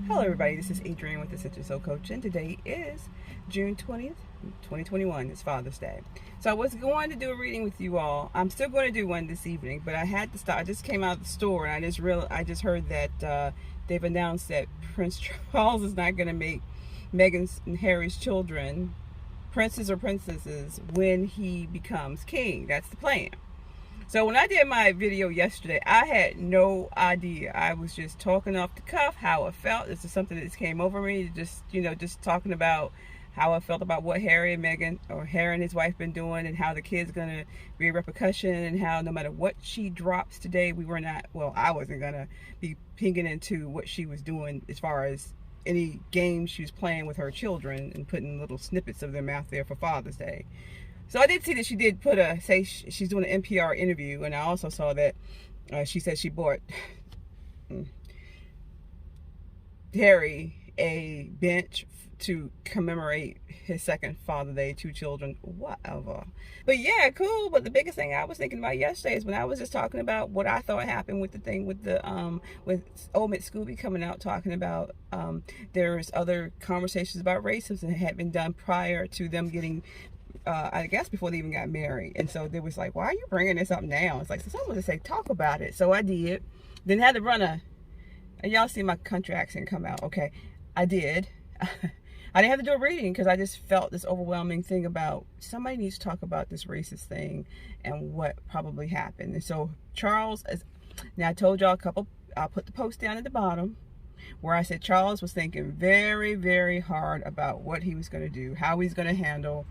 Hello everybody, this is Adrienne with the Citrus Soul Coach, and today is June 20th, 2021. It's Father's Day. So I was going to do a reading with you all. I'm still going to do one this evening, but I had to stop. I just came out of the store and I just heard that they've announced that Prince Charles is not going to make Meghan's and Harry's children princes or princesses when he becomes king. That's the plan. So when I did my video yesterday, I had no idea. I was just talking off the cuff how I felt. This is something that just came over me. Just talking about how I felt about what Harry and Meghan, or Harry and his wife, been doing, and how the kid's gonna be a repercussion, and how no matter what she drops today, I wasn't gonna be pinging into what she was doing as far as any games she was playing with her children and putting little snippets of them out there for Father's Day. So I did see that she did say she's doing an NPR interview, and I also saw that she said she bought Harry a bench to commemorate his second Father's Day, 2 children, whatever. But yeah, cool. But the biggest thing I was thinking about yesterday is when I was just talking about what I thought happened with the thing with the with old Mitt Scooby coming out talking about there's other conversations about racism that had been done prior to them getting. I guess before they even got married. And so they was like, why are you bringing this up now? It's like, so someone would say, talk about it. So I did. Then had to run and y'all see my country accent come out. Okay, I did. I didn't have to do a reading because I just felt this overwhelming thing about somebody needs to talk about this racist thing and what probably happened. And so Charles, now I told y'all I'll put the post down at the bottom where I said Charles was thinking very, very hard about what he was going to do, how he's going to handle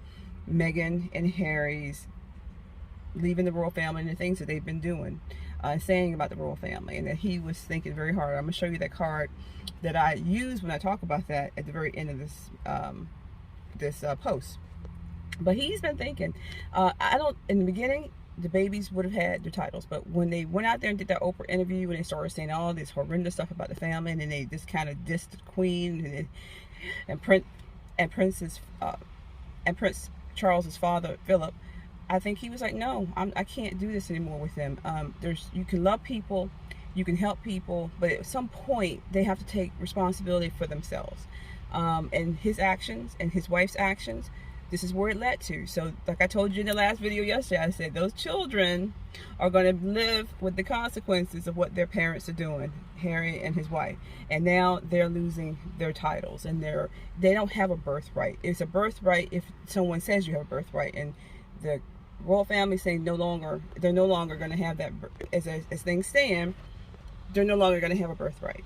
Meghan and Harry's leaving the royal family and the things that they've been doing, saying about the royal family, and that he was thinking very hard. I'm going to show you that card that I use when I talk about that at the very end of this post. But he's been thinking, in the beginning, the babies would have had their titles, but when they went out there and did that Oprah interview and they started saying all this horrendous stuff about the family, and then they just kind of dissed the Queen and Prince Charles's father, Philip, I think he was like, no, I can't do this anymore with them. You can love people, you can help people, but at some point they have to take responsibility for themselves. And his actions and his wife's actions, this is where it led to. So like I told you in the last video yesterday, I said those children are going to live with the consequences of what their parents are doing, Harry and his wife. And now they're losing their titles, and they don't have a birthright. It's a birthright if someone says you have a birthright, and the royal family saying they're no longer going to have that. As things stand, they're no longer going to have a birthright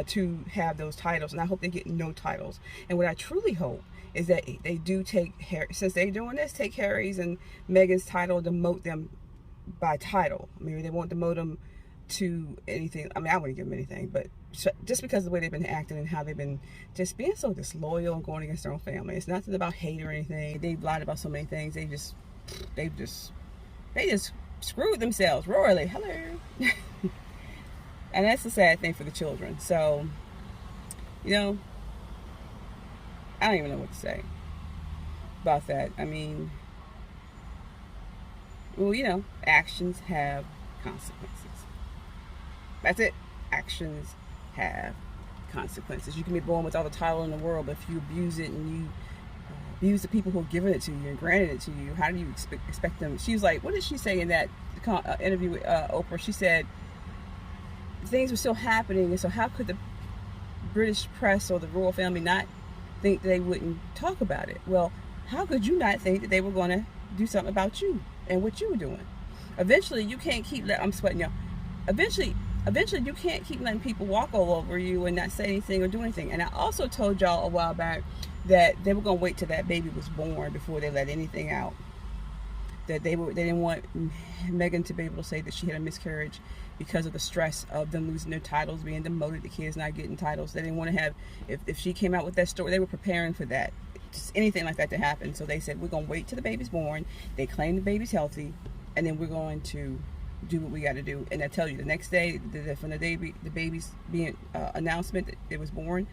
to have those titles, and I hope they get no titles. And what I truly hope is that they do take Harry, since they're doing this, take Harry's and Meghan's title, demote them by title. Maybe they won't demote them to anything. I mean, I wouldn't give them anything, but just because of the way they've been acting and how they've been just being so disloyal and going against their own family. It's nothing about hate or anything. They've lied about so many things. They just screwed themselves royally. Hello. And that's the sad thing for the children. So, I don't even know what to say about that. I mean, well, actions have consequences. That's it. Actions have consequences. You can be born with all the title in the world, but if you abuse it and you abuse the people who have given it to you and granted it to you, how do you expect them? She was like, what did she say in that interview with Oprah? She said things were still happening, and so how could the British press or the royal family not think they wouldn't talk about it? Well, how could you not think that they were going to do something about you and what you were doing? Eventually, you can't keep I'm sweating, y'all. Eventually, you can't keep letting people walk all over you and not say anything or do anything. And I also told y'all a while back that they were going to wait till that baby was born before they let anything out. That they didn't want Meghan to be able to say that she had a miscarriage because of the stress of them losing their titles, being demoted, the kids not getting titles. They didn't want to have, if she came out with that story, they were preparing for that, just anything like that to happen. So they said, we're going to wait till the baby's born. They claim the baby's healthy, and then we're going to do what we got to do. And I tell you, the next day, from the baby's being announcement that it was born,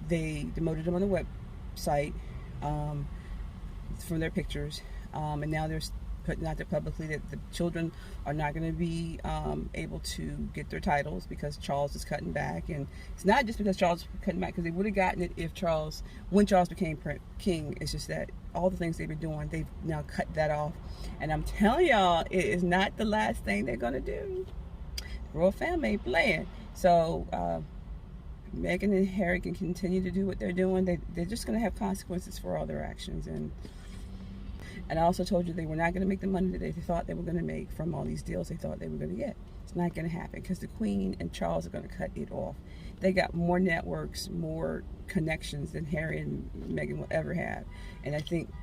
they demoted them on the website from their pictures, and now they're putting out there publicly that the children are not going to be able to get their titles because Charles is cutting back. And it's not just because Charles is cutting back, because they would have gotten it if when Charles became king. It's just that all the things they've been doing, they've now cut that off. And I'm telling y'all, it is not the last thing they're going to do. The royal family ain't playing. So Meghan and Harry can continue to do what they're doing. They're just going to have consequences for all their actions. And I also told you they were not going to make the money that they thought they were going to make from all these deals they thought they were going to get. It's not going to happen because the Queen and Charles are going to cut it off. They got more networks, more connections than Harry and Meghan will ever have. And I think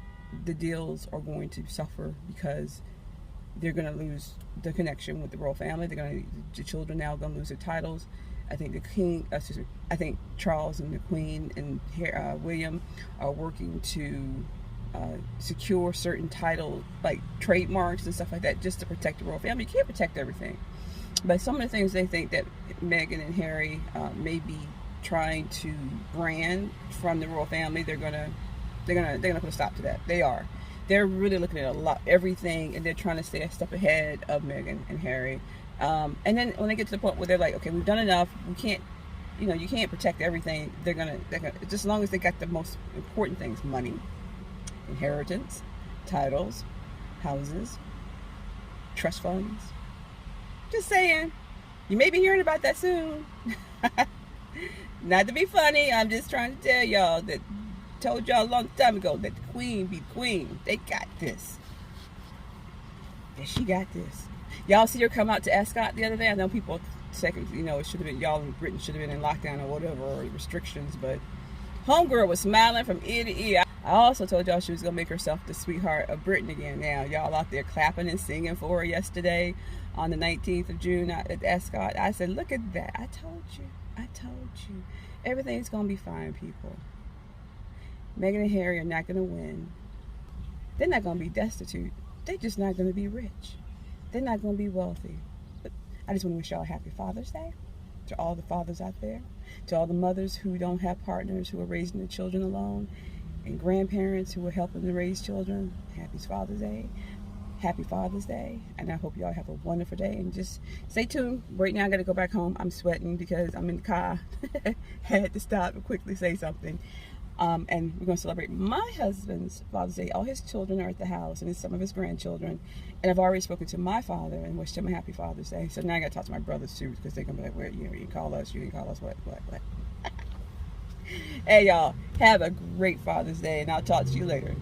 the deals are going to suffer because they're going to lose the connection with the royal family. The children now are going to lose their titles. I think I think Charles and the Queen and William are working to secure certain title, like trademarks and stuff like that, just to protect the royal family. You can't protect everything, but some of the things they think that Meghan and Harry may be trying to brand from the royal family, they're gonna put a stop to that. They're really looking at everything, and they're trying to stay a step ahead of Meghan and Harry. And then when they get to the point where they're like, okay, we've done enough, we can't, you can't protect everything. They're gonna just as long as they got the most important things: money, inheritance, titles, houses, trust funds. Just saying, you may be hearing about that soon. Not to be funny, I'm just trying to tell y'all that. Told y'all a long time ago that the Queen be the Queen. They got this. And she got this. Y'all see her come out to Ascot the other day? I know people second, it should have been, y'all in Britain should have been in lockdown or whatever, or restrictions, but homegirl was smiling from ear to ear. I also told y'all she was going to make herself the sweetheart of Britain again. Now, y'all out there clapping and singing for her yesterday on the 19th of June at Ascot. I said, look at that. I told you. Everything's going to be fine, people. Meghan and Harry are not going to win. They're not going to be destitute. They're just not going to be rich. They're not going to be wealthy. But I just want to wish y'all a happy Father's Day to all the fathers out there, to all the mothers who don't have partners, who are raising their children alone, and grandparents who are helping to raise children. Happy Father's Day. Happy Father's Day. And I hope y'all have a wonderful day. And just stay tuned. Right now I got to go back home. I'm sweating because I'm in the car. Had to stop and quickly say something. And we're going to celebrate my husband's Father's Day. All his children are at the house, and some of his grandchildren. And I've already spoken to my father and wished him a happy Father's Day. So now I got to talk to my brothers too, because they're going to be like, "Where you didn't call us? You didn't call us what?" Hey y'all, have a great Father's Day, and I'll talk to you later.